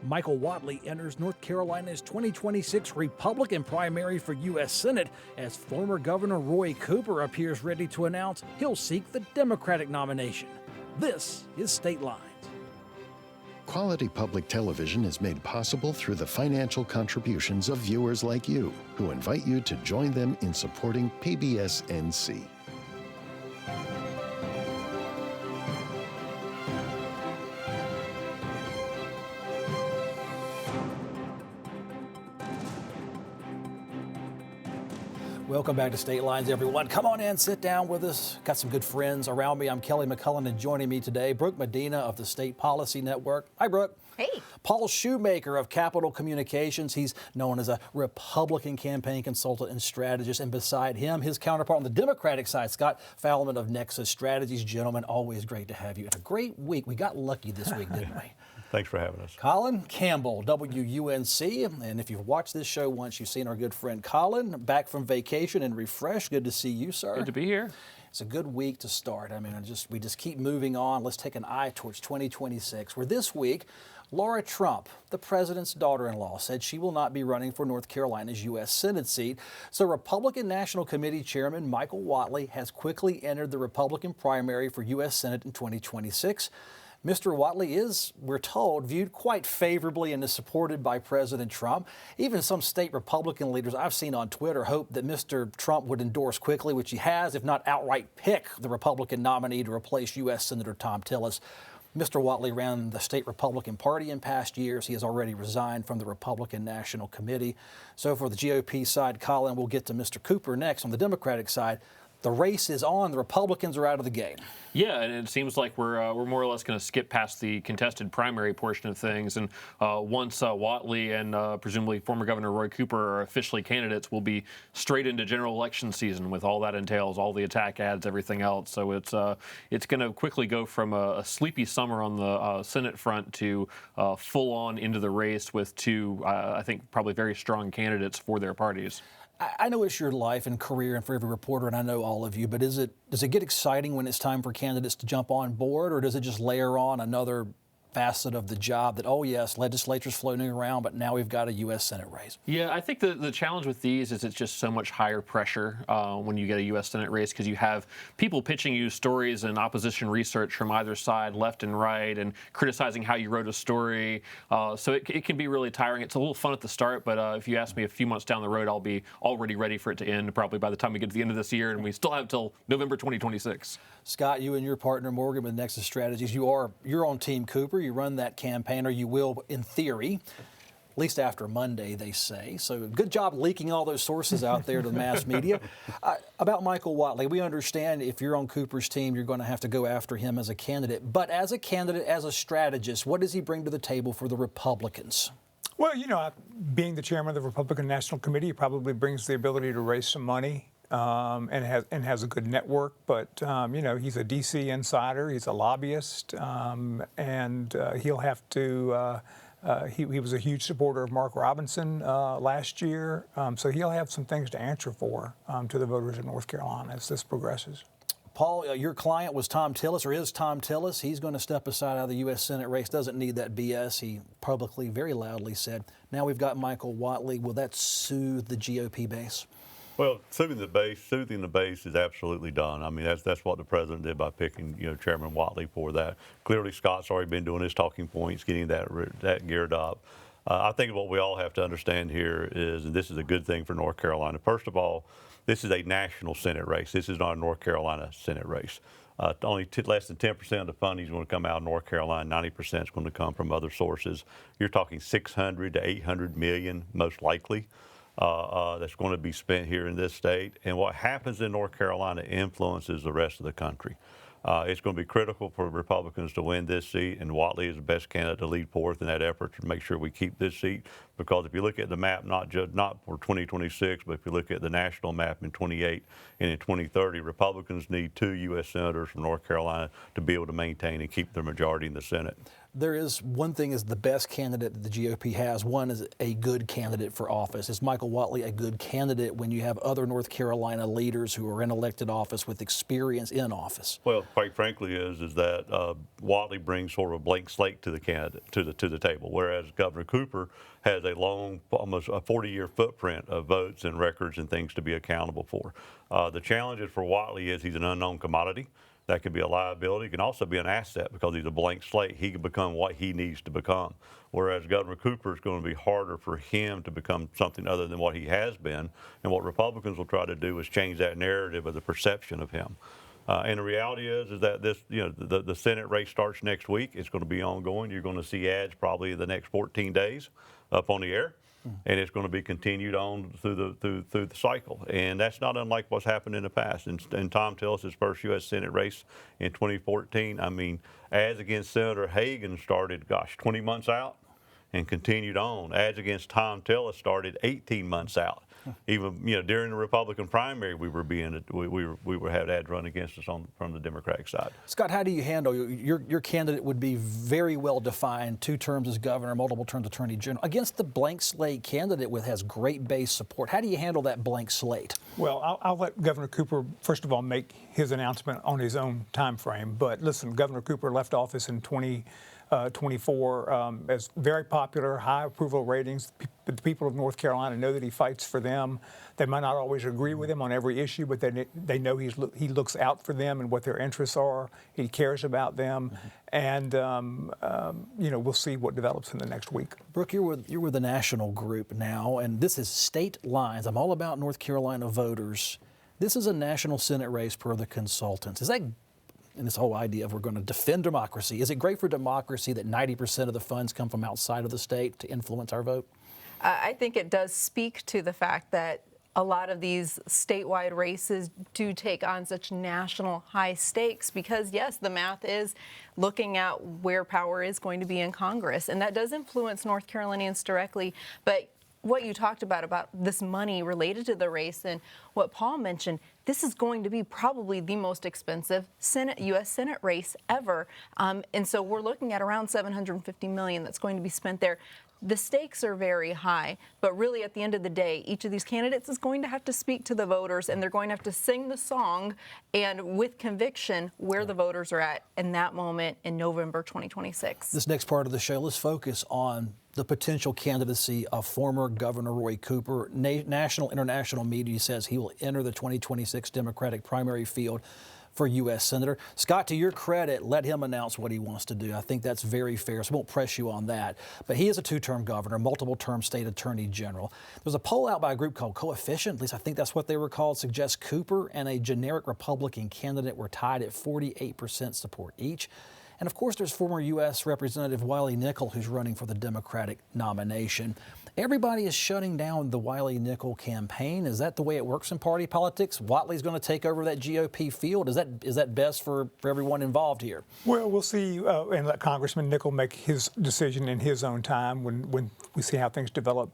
Michael Whatley enters North Carolina's 2026 Republican primary for U.S. Senate as former Governor Roy Cooper appears ready to announce he'll seek the Democratic nomination. This is State Lines. Quality public television is made possible through the financial contributions of viewers like you, who invite you to join them in supporting PBS-NC. Welcome back to State Lines, everyone. Come on in, sit down with us. Got some good friends around me. I'm Kelly McCullen, and joining me today, Brooke Medina of the State Policy Network. Hi, Brooke. Hey. Paul Shumaker of Capital Communications. He's known as a Republican campaign consultant and strategist. And beside him, his counterpart on the Democratic side, Scott Falmlen of Nexus Strategies. Gentlemen, always great to have you. And a great week. We got lucky this week, didn't we? Thanks for having us. Colin Campbell, WUNC. And if you've watched this show once, you've seen our good friend Colin back from vacation and refreshed. Good to see you, sir. Good to be here. It's a good week to start. I mean, we just keep moving on. Let's take an eye towards 2026, where this week, Laura Trump, the president's daughter-in-law, said she will not be running for North Carolina's U.S. Senate seat. So Republican National Committee Chairman Michael Whatley has quickly entered the Republican primary for U.S. Senate in 2026. Mr. Whatley is, we're told, viewed quite favorably and is supported by President Trump. Even some state Republican leaders I've seen on Twitter hope that Mr. Trump would endorse quickly, which he has, if not outright pick the Republican nominee to replace U.S. Senator Thom Tillis. Mr. Whatley ran the state Republican Party in past years. He has already resigned from the Republican National Committee. So for the GOP side, Colin, we'll get to Mr. Cooper next. On the Democratic side, the race is on. The Republicans are out of the game. Yeah, and it seems like we're more or less going to skip past the contested primary portion of things. And once Whatley and presumably former Governor Roy Cooper are officially candidates, we'll be straight into general election season with all that entails, all the attack ads, everything else. So it's going to quickly go from a sleepy summer on the Senate front to full on into the race with two, I think, probably very strong candidates for their parties. I know it's your life and career and for every reporter, and I know all of you, but does it get exciting when it's time for candidates to jump on board, or does it just layer on another facet of the job that, oh yes, legislature's floating around, but now we've got a U.S. Senate race? Yeah, I think the challenge with these is it's just so much higher pressure when you get a U.S. Senate race, because you have people pitching you stories and opposition research from either side, left and right, and criticizing how you wrote a story. So it can be really tiring. It's a little fun at the start, but if you ask me a few months down the road, I'll be already ready for it to end probably by the time we get to the end of this year, and we still have till November 2026. Scott, you and your partner Morgan with Nexus Strategies, you're on Team Cooper. You run that campaign, or you will in theory, at least after Monday, they say. So good job leaking all those sources out there to the mass media. About Michael Whatley, we understand if you're on Cooper's team, you're going to have to go after him as a candidate. But as a candidate, as a strategist, what does he bring to the table for the Republicans? Well, you know, being the chairman of the Republican National Committee, he probably brings the ability to raise some money. And has a good network, but you know, he's a DC insider, he's a lobbyist, and he'll have to. He was a huge supporter of Mark Robinson last year, so he'll have some things to answer for to the voters of North Carolina as this progresses. Paul, your client was Thom Tillis, or is Thom Tillis. He's going to step aside out of the U.S. Senate race. Doesn't need that BS. He publicly, very loudly said. Now we've got Michael Whatley. Will that soothe the GOP base? Well, soothing the base is absolutely done. I mean, that's what the president did by picking, Chairman Whatley for that. Clearly, Scott's already been doing his talking points, getting that geared up. I think what we all have to understand here is, and this is a good thing for North Carolina. First of all, this is a national Senate race. This is not a North Carolina Senate race. Only less than 10% of the funding is going to come out of North Carolina. 90% is going to come from other sources. You're talking 600 to 800 million, most likely. That's going to be spent here in this state. And what happens in North Carolina influences the rest of the country. It's going to be critical for Republicans to win this seat, and Whatley is the best candidate to lead forth in that effort to make sure we keep this seat. because if you look at the map, not for 2026, but if you look at the national map in 28 and in 2030, Republicans need 2 U.S. senators from North Carolina to be able to maintain and keep their majority in the Senate. There is one thing is the best candidate that the GOP has. One is a good candidate for office. Is Michael Whatley a good candidate when you have other North Carolina leaders who are in elected office with experience in office? Well, quite frankly, is that Whatley brings sort of a blank slate to the candidate to the table, whereas Governor Cooper has a long, almost a 40-year footprint of votes and records and things to be accountable for. The challenges for Whatley is he's an unknown commodity. That could be a liability. It can also be an asset because he's a blank slate. He can become what he needs to become. Whereas Governor Cooper is going to be harder for him to become something other than what he has been. And what Republicans will try to do is change that narrative of the perception of him. And the reality is that this, the Senate race starts next week. It's going to be ongoing. You're going to see ads probably the next 14 days up on the air. And it's going to be continued on through the cycle, and that's not unlike what's happened in the past. And Tom Tillis' first U.S. Senate race in 2014, I mean, ads against Senator Hagan started, 20 months out, and continued on. Ads against Tom Tillis started 18 months out. Even during the Republican primary, we were had ads run against us from the Democratic side. Scott, how do you handle your candidate would be very well defined, 2 terms as governor, multiple terms attorney general, against the blank slate candidate has great base support. How do you handle that blank slate? Well, I'll let Governor Cooper, first of all, make his announcement on his own time frame. But listen, Governor Cooper left office in 2024 as very popular, high approval ratings. The people of North Carolina know that he fights for them. They might not always agree with him on every issue, but they know he looks out for them and what their interests are. He cares about them. And, we'll see what develops in the next week. Brooke, you're with the national group now, and this is state lines. I'm all about North Carolina voters. This is a national Senate race per the consultants. Is that, and this whole idea of we're going to defend democracy, is it great for democracy that 90% of the funds come from outside of the state to influence our vote? I think it does speak to the fact that a lot of these statewide races do take on such national high stakes because, yes, the math is looking at where power is going to be in Congress, and that does influence North Carolinians directly. But what you talked about this money related to the race and what Paul mentioned, this is going to be probably the most expensive U.S. Senate race ever. And so we're looking at around $750 million that's going to be spent there. The stakes are very high, but really at the end of the day, each of these candidates is going to have to speak to the voters, and they're going to have to sing the song and with conviction where the voters are at in that moment in November 2026. This next part of the show, let's focus on the potential candidacy of former Governor Roy Cooper. National, international media says he will enter the 2026 Democratic primary field for U.S. Senator. Scott, to your credit, let him announce what he wants to do. I think that's very fair, so I won't press you on that. But he is a 2-term governor, multiple-term state attorney general. There's a poll out by a group called Coefficient, at least I think that's what they were called, suggests Cooper and a generic Republican candidate were tied at 48% support each. And of course, there's former U.S. Representative Wiley Nickel, who's running for the Democratic nomination. Everybody is shutting down the Wiley Nickel campaign. Is that the way it works in party politics? Whatley's going to take over that GOP field. Is that best for everyone involved here? Well, we'll see and let Congressman Nickel make his decision in his own time when we see how things develop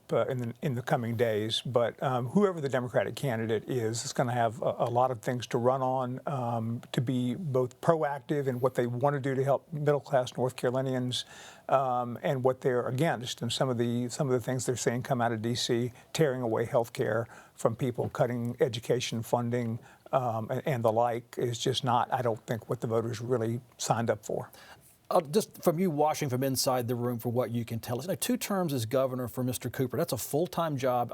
in the coming days. But whoever the Democratic candidate is going to have a lot of things to run on to be both proactive in what they want to do to help middle-class North Carolinians and what they're against, and some of the things they're seeing come out of D.C., tearing away health care from people, cutting education funding, and the like is just not, I don't think, what the voters really signed up for. Just from you watching from inside the room for what you can tell us, 2 terms as governor for Mr. Cooper, that's a full-time job.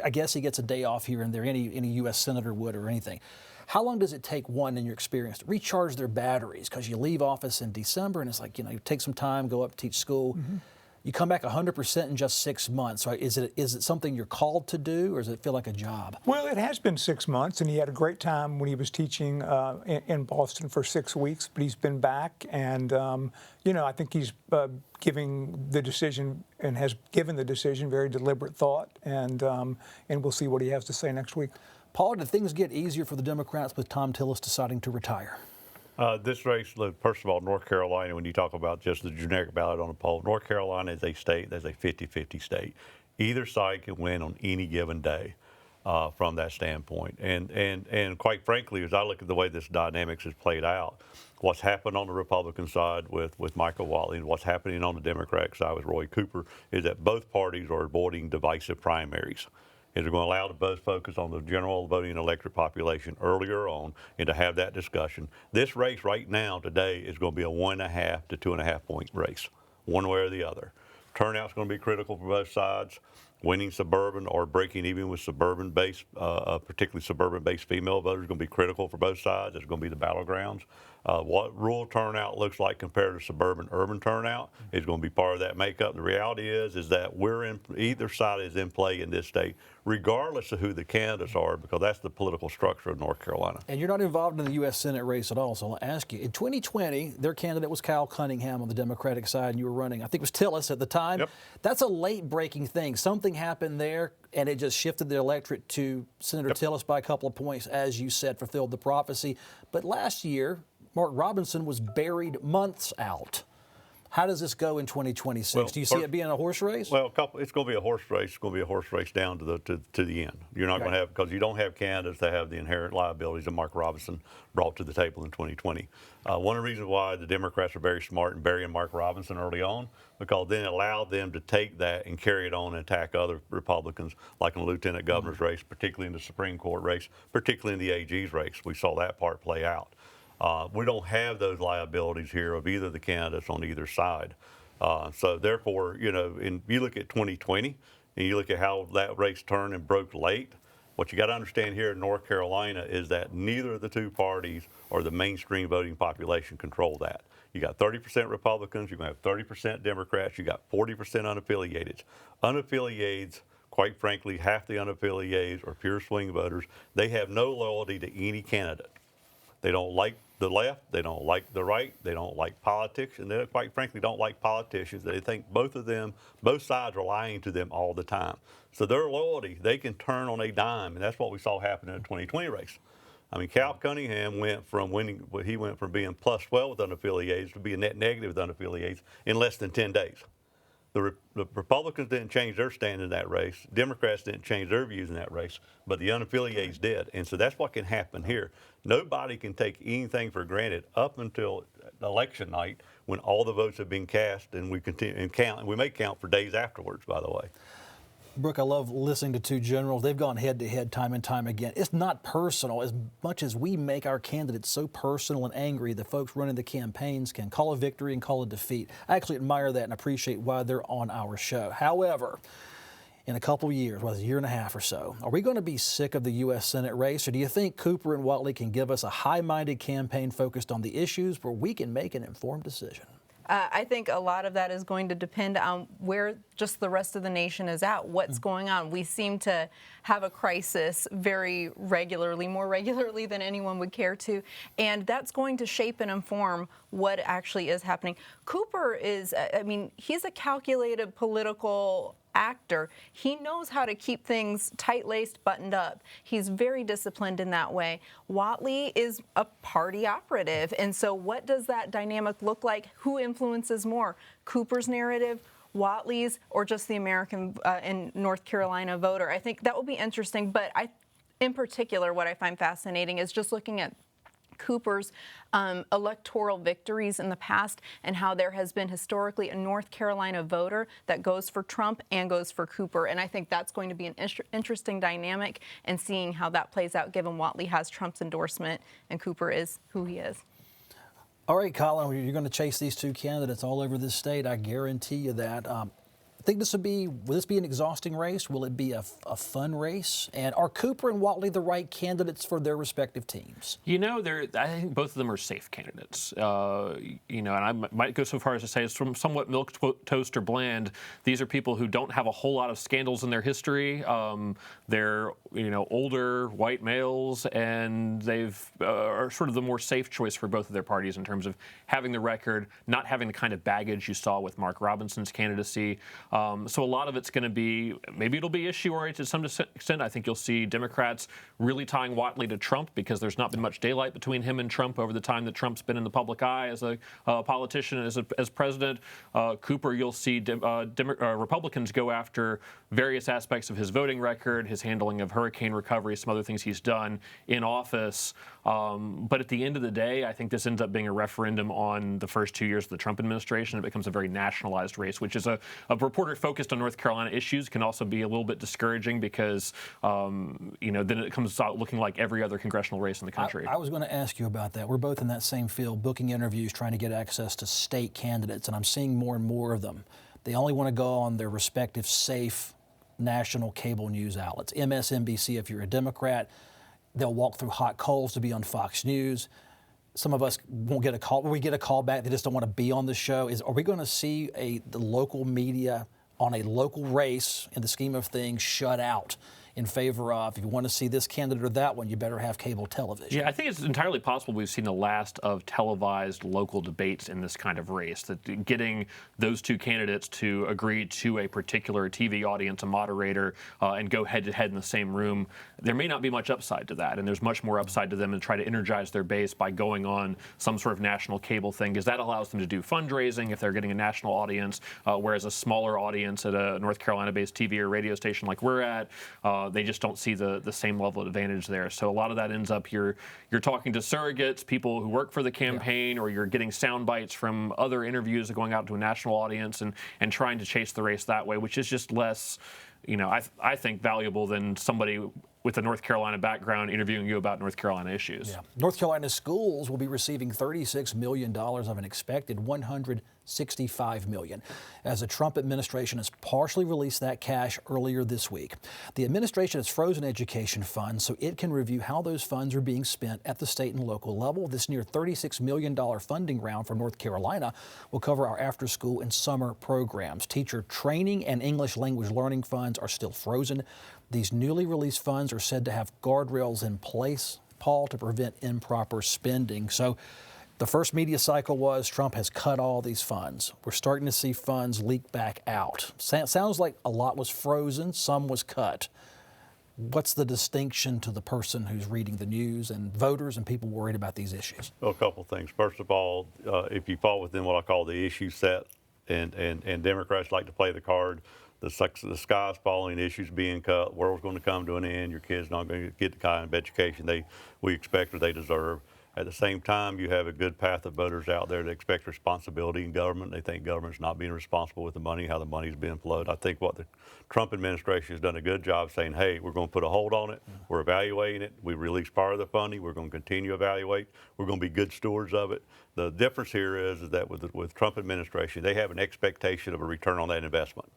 I guess he gets a day off here and there, any U.S. senator would or anything. How long does it take one, in your experience, to recharge their batteries? Because you leave office in December and it's like, you take some time, go up, teach school. Mm-hmm. You come back 100% in just 6 months. Right? Is it something you're called to do, or does it feel like a job? Well, it has been 6 months, and he had a great time when he was teaching in Boston for 6 weeks, but he's been back, and, I think he's giving the decision and has given the decision very deliberate thought, and we'll see what he has to say next week. Paul, did things get easier for the Democrats with Tom Tillis deciding to retire? This race, look, first of all, North Carolina, when you talk about just the generic ballot on a poll, North Carolina is a state that's a 50-50 state. Either side can win on any given day from that standpoint. And quite frankly, as I look at the way this dynamics has played out, what's happened on the Republican side with Michael Whatley and what's happening on the Democratic side with Roy Cooper is that both parties are avoiding divisive primaries. Is they're going to allow the both focus on the general voting electorate population earlier on and to have that discussion. This race right now today is going to be a 1.5 to 2.5 point race, one way or the other. Turnout's going to be critical for both sides. Winning suburban or breaking even with suburban-based, particularly suburban-based female voters, is going to be critical for both sides. It's going to be the battlegrounds. What rural turnout looks like compared to suburban-urban turnout is going to be part of that makeup. The reality is that either side is in play in this state, regardless of who the candidates are, because that's the political structure of North Carolina. And you're not involved in the U.S. Senate race at all, so I'll ask you. In 2020, their candidate was Kyle Cunningham on the Democratic side, and you were running, I think it was Tillis at the time. Yep. That's a late-breaking thing. Something happened there, and it just shifted the electorate to Senator Tillis by a couple of points, as you said, fulfilled the prophecy. But last year, Mark Robinson was buried months out. How does this go in 2026? Well, do you see it being a horse race? Well, it's going to be a horse race. It's going to be a horse race down to the end. You're not going to have, because you don't have candidates that have the inherent liabilities that Mark Robinson brought to the table in 2020. One of the reasons why the Democrats are very smart in burying Mark Robinson early on, because then it allowed them to take that and carry it on and attack other Republicans, like in the lieutenant governor's race, particularly in the Supreme Court race, particularly in the AG's race. We saw that part play out. We don't have those liabilities here of either of the candidates on either side. So therefore, you look at 2020 and you look at how that race turned and broke late, what you got to understand here in North Carolina is that neither of the two parties or the mainstream voting population control that. You got 30% Republicans, you're going to have 30% Democrats, you got 40% unaffiliated. Unaffiliated, quite frankly, half the unaffiliated are pure swing voters. They have no loyalty to any candidate. They don't like the left, they don't like the right, they don't like politics, and they quite frankly don't like politicians. They think both sides are lying to them all the time. So their loyalty, they can turn on a dime, and that's what we saw happen in the 2020 race. I mean, Cal Cunningham went from being plus 12 with unaffiliated to being net negative with unaffiliated in less than 10 days. The Republicans didn't change their stand in that race. Democrats didn't change their views in that race, but the unaffiliated did. And so that's what can happen here. Nobody can take anything for granted up until election night when all the votes have been cast, and we continue and count. And we may count for days afterwards, by the way. Brooke, I love listening to two generals. They've gone head-to-head time and time again. It's not personal. As much as we make our candidates so personal and angry, the folks running the campaigns can call a victory and call a defeat. I actually admire that and appreciate why they're on our show. However, in a couple of years, a year and a half or so, are we going to be sick of the U.S. Senate race, or do you think Cooper and Whatley can give us a high-minded campaign focused on the issues where we can make an informed decision? I think a lot of that is going to depend on where just the rest of the nation is at, what's going on. We seem to have a crisis very regularly, more regularly than anyone would care to, and that's going to shape and inform what actually is happening. Cooper is, he's a calculated political actor. He knows how to keep things tight-laced, buttoned up. He's very disciplined in that way. Whatley is a party operative, and so what does that dynamic look like? Who influences more? Cooper's narrative, Whatley's, or just the American and North Carolina voter? I think that will be interesting, but in particular, what I find fascinating is just looking at Cooper's electoral victories in the past and how there has been historically a North Carolina voter that goes for Trump and goes for Cooper. And I think that's going to be an interesting dynamic, and seeing how that plays out given Whatley has Trump's endorsement and Cooper is who he is. All right, Colin, you're going to chase these two candidates all over this state. I guarantee you that. I think will this be an exhausting race? Will it be a fun race? And are Cooper and Whatley the right candidates for their respective teams? I think both of them are safe candidates. And I might go so far as to say it's from somewhat milk toast or bland. These are people who don't have a whole lot of scandals in their history. They're older white males, and they've are sort of the more safe choice for both of their parties in terms of having the record, not having the kind of baggage you saw with Mark Robinson's candidacy. So a lot of it's going to be, maybe it'll be issue-oriented to some extent. I think you'll see Democrats really tying Whatley to Trump because there's not been much daylight between him and Trump over the time that Trump's been in the public eye as a politician and as president. Cooper, you'll see Republicans go after various aspects of his voting record, his handling of hurricane recovery, some other things he's done in office. But at the end of the day, I think this ends up being a referendum on the first 2 years of the Trump administration. It becomes a very nationalized race, which is a reporter focused on North Carolina issues can also be a little bit discouraging because, then it comes out looking like every other congressional race in the country. I was going to ask you about that. We're both in that same field, booking interviews, trying to get access to state candidates, and I'm seeing more and more of them. They only want to go on their respective safe national cable news outlets. MSNBC, if you're a Democrat, they'll walk through hot coals to be on Fox News. Some of us won't get a call. When we get a call back, they just don't want to be on the show. Are we going to see the local media on a local race, in the scheme of things, shut out in favor of, if you want to see this candidate or that one, you better have cable television? Yeah, I think it's entirely possible we've seen the last of televised local debates in this kind of race, that getting those two candidates to agree to a particular TV audience, a moderator, and go head-to-head in the same room, there may not be much upside to that, and there's much more upside to them and try to energize their base by going on some sort of national cable thing, because that allows them to do fundraising if they're getting a national audience, whereas a smaller audience at a North Carolina-based TV or radio station like we're at, they just don't see the same level of advantage there. So a lot of that ends up you're talking to surrogates, people who work for the campaign, or you're getting sound bites from other interviews going out to a national audience and trying to chase the race that way, which is just less, I think, valuable than somebody with a North Carolina background interviewing you about North Carolina issues. Yeah. North Carolina schools will be receiving $36 million of an expected $165 million, as the Trump administration has partially released that cash earlier this week. The administration has frozen education funds so it can review how those funds are being spent at the state and local level. This near $36 million funding round for North Carolina will cover our after-school and summer programs. Teacher training and English language learning funds are still frozen. These newly released funds are said to have guardrails in place, Paul, to prevent improper spending. So the first media cycle was Trump has cut all these funds. We're starting to see funds leak back out. Sounds like a lot was frozen, some was cut. What's the distinction to the person who's reading the news and voters and people worried about these issues? Well, a couple things. First of all, if you fall within what I call the issue set, and Democrats like to play the card, the sky's falling, issues being cut, the world's going to come to an end, your kids not going to get the kind of education we expect or they deserve. At the same time, you have a good path of voters out there that expect responsibility in government. They think government's not being responsible with the money, how the money's being flowed. I think what the Trump administration has done a good job saying, hey, we're going to put a hold on it. We're evaluating it. We released part of the funding. We're going to continue to evaluate. We're going to be good stewards of it. The difference here is that with Trump administration, they have an expectation of a return on that investment.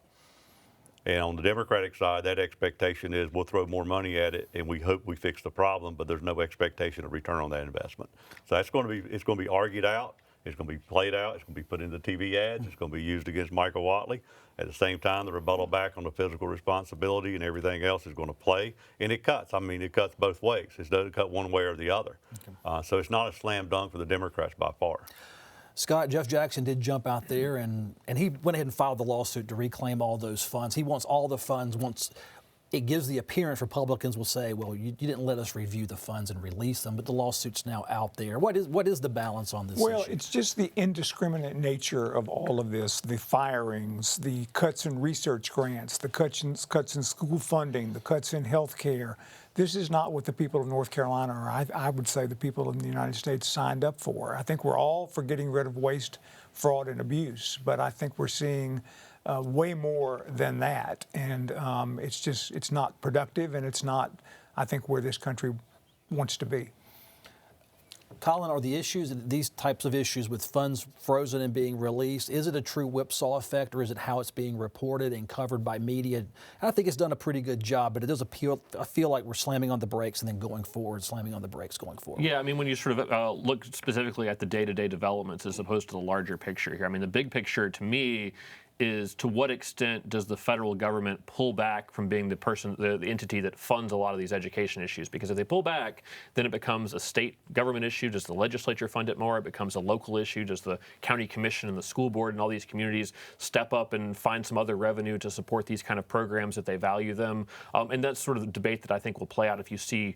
And on the Democratic side, that expectation is we'll throw more money at it and we hope we fix the problem, but there's no expectation of return on that investment. So it's going to be argued out. It's going to be played out. It's going to be put into TV ads. It's going to be used against Michael Whatley. At the same time, the rebuttal back on the fiscal responsibility and everything else is going to play. And it cuts. I mean, it cuts both ways. It doesn't cut one way or the other. Okay. So it's not a slam dunk for the Democrats by far. Scott, Jeff Jackson did jump out there, and he went ahead and filed the lawsuit to reclaim all those funds. He wants all the funds. Once it gives the appearance, Republicans will say, well, you didn't let us review the funds and release them, but the lawsuit's now out there. What is the balance on this issue? Well, it's just the indiscriminate nature of all of this, the firings, the cuts in research grants, the cuts in school funding, the cuts in health care. This is not what the people of North Carolina, or I would say the people of the United States, signed up for. I think we're all for getting rid of waste, fraud, and abuse, but I think we're seeing way more than that. And it's not productive, and it's not, I think, where this country wants to be. Colin, are the issues, these types of issues with funds frozen and being released, is it a true whipsaw effect, or is it how it's being reported and covered by media? And I think it's done a pretty good job, but it does I feel like we're slamming on the brakes and then going forward, slamming on the brakes going forward. Yeah, I mean, when you sort of look specifically at the day-to-day developments as opposed to the larger picture here, I mean, the big picture to me is to what extent does the federal government pull back from being the entity that funds a lot of these education issues? Because if they pull back, then it becomes a state government issue. Does the legislature fund it more? It becomes a local issue. Does the county commission and the school board and all these communities step up and find some other revenue to support these kind of programs if they value them? And that's sort of the debate that I think will play out if you see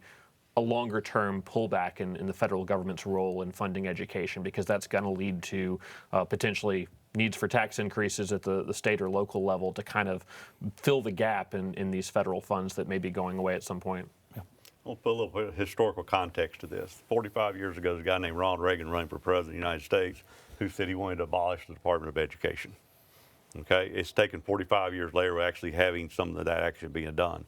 a longer-term pullback in the federal government's role in funding education, because that's going to lead to potentially needs for tax increases at the state or local level to kind of fill the gap in these federal funds that may be going away at some point. I'll put a little bit of historical context to this. 45 years ago, there's a guy named Ronald Reagan running for president of the United States who said he wanted to abolish the Department of Education. Okay, it's taken 45 years later, we're actually having something of that actually being done.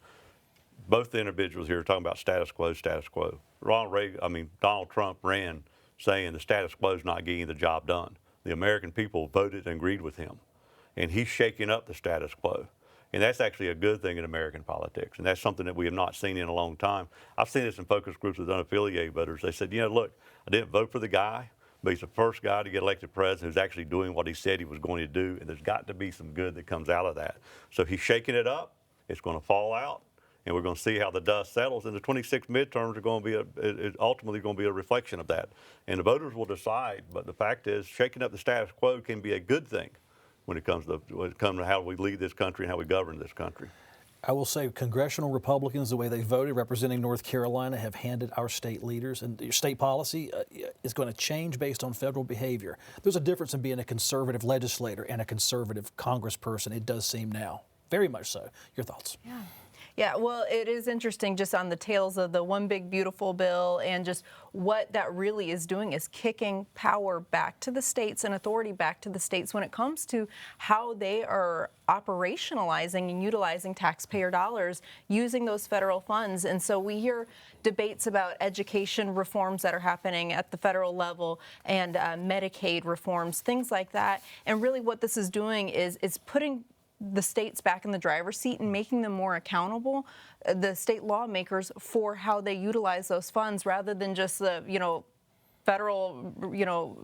Both the individuals here are talking about status quo, status quo. Donald Trump ran saying the status quo is not getting the job done. The American people voted and agreed with him. And he's shaking up the status quo. And that's actually a good thing in American politics. And that's something that we have not seen in a long time. I've seen this in focus groups with unaffiliated voters. They said, look, I didn't vote for the guy, but he's the first guy to get elected president who's actually doing what he said he was going to do. And there's got to be some good that comes out of that. So he's shaking it up. It's going to fall out. And we're going to see how the dust settles. And the 26 midterms are going to be ultimately going to be a reflection of that. And the voters will decide. But the fact is, shaking up the status quo can be a good thing when it comes to how we lead this country and how we govern this country. I will say congressional Republicans, the way they voted representing North Carolina, have handed our state leaders, and your state policy is going to change based on federal behavior. There's a difference in being a conservative legislator and a conservative congressperson. It does seem now. Very much so. Your thoughts? Yeah, well, it is interesting just on the tails of the One Big Beautiful Bill, and just what that really is doing is kicking power back to the states and authority back to the states when it comes to how they are operationalizing and utilizing taxpayer dollars using those federal funds. And so we hear debates about education reforms that are happening at the federal level and Medicaid reforms, things like that. And really what this is doing is putting the states back in the driver's seat and making them more accountable, the state lawmakers, for how they utilize those funds, rather than just the federal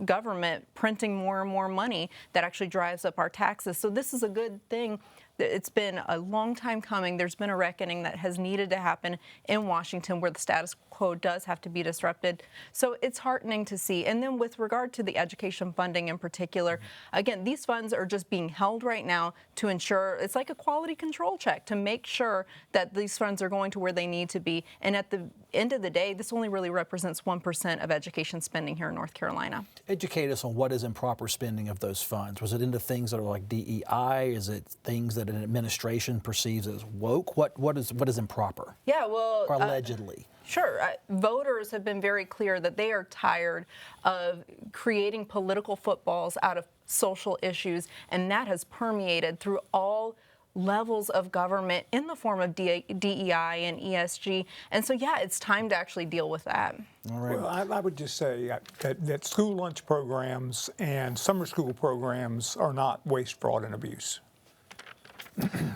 government printing more and more money that actually drives up our taxes. So this is a good thing. It's been a long time coming. There's been a reckoning that has needed to happen in Washington where the status quo does have to be disrupted. So it's heartening to see. And then with regard to the education funding in particular, again, these funds are just being held right now to ensure, it's like a quality control check to make sure that these funds are going to where they need to be. And at the end of the day, this only really represents 1% of education spending here in North Carolina. Educate us on what is improper spending of those funds. Was it into things that are like DEI? Is it things that an administration perceives as woke? What is improper? Yeah, well, or allegedly. Sure. Voters have been very clear that they are tired of creating political footballs out of social issues, and that has permeated through all levels of government in the form of DEI and ESG. And so, yeah, it's time to actually deal with that. All right. Well, I would just say that school lunch programs and summer school programs are not waste, fraud, and abuse.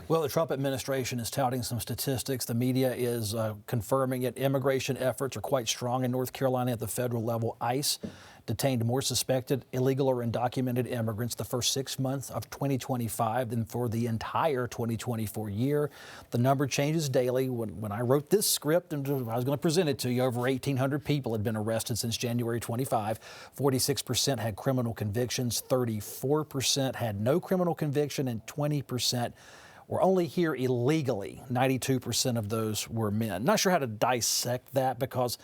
Well, the Trump administration is touting some statistics. The media is confirming it. Immigration efforts are quite strong in North Carolina at the federal level. ICE detained more suspected illegal or undocumented immigrants the first 6 months of 2025 than for the entire 2024 year. The number changes daily. When I wrote this script and I was going to present it to you, over 1,800 people had been arrested since January 25. 46% had criminal convictions, 34% had no criminal conviction, and 20% were only here illegally. 92% of those were men. Not sure how to dissect that, because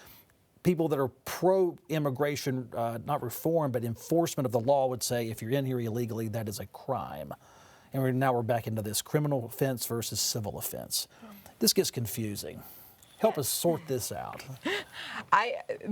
people that are pro-immigration, not reform, but enforcement of the law would say if you're in here illegally, that is a crime. And now we're back into this criminal offense versus civil offense. This gets confusing. Help us sort this out.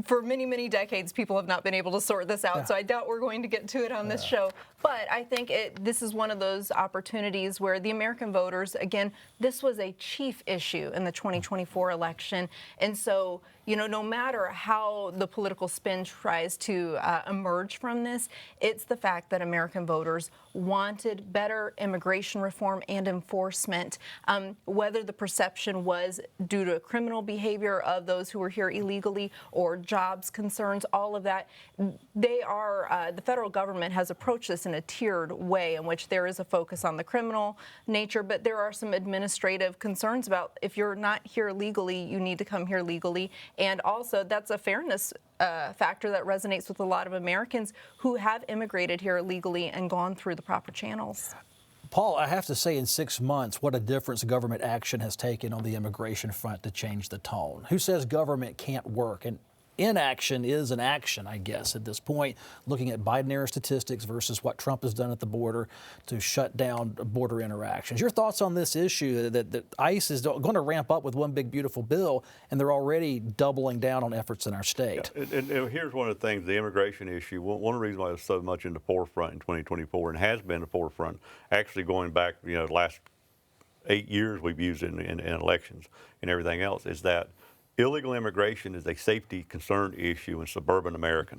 For many, many decades, people have not been able to sort this out, so I doubt we're going to get to it on this show. But I think this is one of those opportunities where the American voters, again, this was a chief issue in the 2024 election. And so, no matter how the political spin tries to emerge from this, it's the fact that American voters wanted better immigration reform and enforcement. Whether the perception was due to criminal behavior of those who were here illegally or jobs concerns, all of that, the federal government has approached this in a tiered way in which there is a focus on the criminal nature, but there are some administrative concerns about if you're not here legally, you need to come here legally. And also that's a fairness factor that resonates with a lot of Americans who have immigrated here legally and gone through the proper channels. Paul, I have to say in 6 months, what a difference government action has taken on the immigration front to change the tone. Who says government can't work? And inaction is an action, I guess, at this point, looking at Biden-era statistics versus what Trump has done at the border to shut down border interactions. Your thoughts on this issue that ICE is going to ramp up with one big, beautiful bill, and they're already doubling down on efforts in our state? Yeah, and here's one of the things, the immigration issue. One of the reasons why it's so much in the forefront in 2024 and has been in the forefront, actually going back, the last 8 years we've used it in elections and everything else, is that illegal immigration is a safety concern issue in suburban America,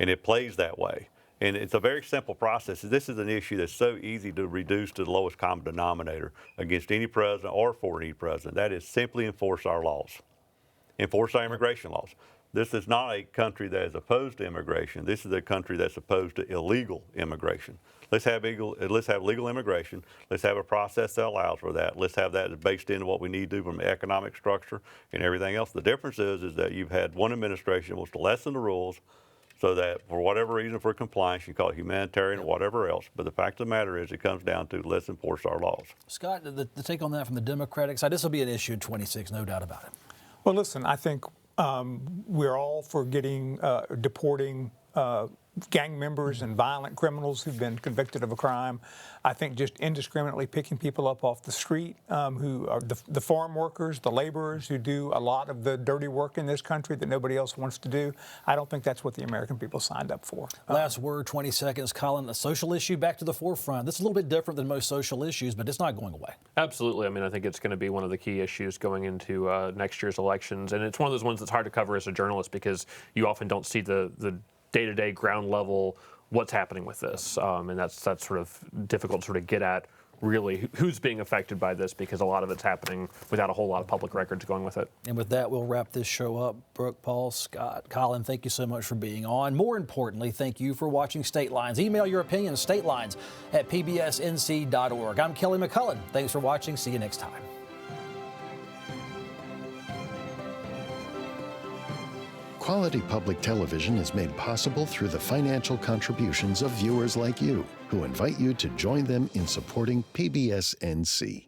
and it plays that way. And it's a very simple process. This is an issue that's so easy to reduce to the lowest common denominator against any president or for any president. That is simply enforce our laws, enforce our immigration laws. This is not a country that is opposed to immigration. This is a country that's opposed to illegal immigration. Let's have legal immigration. Let's have a process that allows for that. Let's have that based into what we need to do from economic structure and everything else. The difference is that you've had one administration that wants to lessen the rules so that for whatever reason for compliance, you call it humanitarian or whatever else. But the fact of the matter is it comes down to let's enforce our laws. Scott, the take on that from the Democratic side, this will be an issue in 26, no doubt about it. Well, listen, I think we're all for deporting gang members and violent criminals who've been convicted of a crime. I think just indiscriminately picking people up off the street who are the farm workers, the laborers who do a lot of the dirty work in this country that nobody else wants to do. I don't think that's what the American people signed up for. Last word, 20 seconds. Colin, a social issue back to the forefront. This is a little bit different than most social issues, but it's not going away. Absolutely. I mean, I think it's going to be one of the key issues going into next year's elections. And it's one of those ones that's hard to cover as a journalist because you often don't see the day-to-day ground level what's happening with this, and that's sort of difficult to sort of get at really who's being affected by this because a lot of it's happening without a whole lot of public records going with it. And with that, we'll wrap this show up. Brooke, Paul, Scott, Colin, thank you so much for being on. More importantly, thank you for watching State Lines. Email your opinions, statelines@pbsnc.org. I'm Kelly McCullen. Thanks for watching. See you next time. Quality public television is made possible through the financial contributions of viewers like you, who invite you to join them in supporting PBS NC.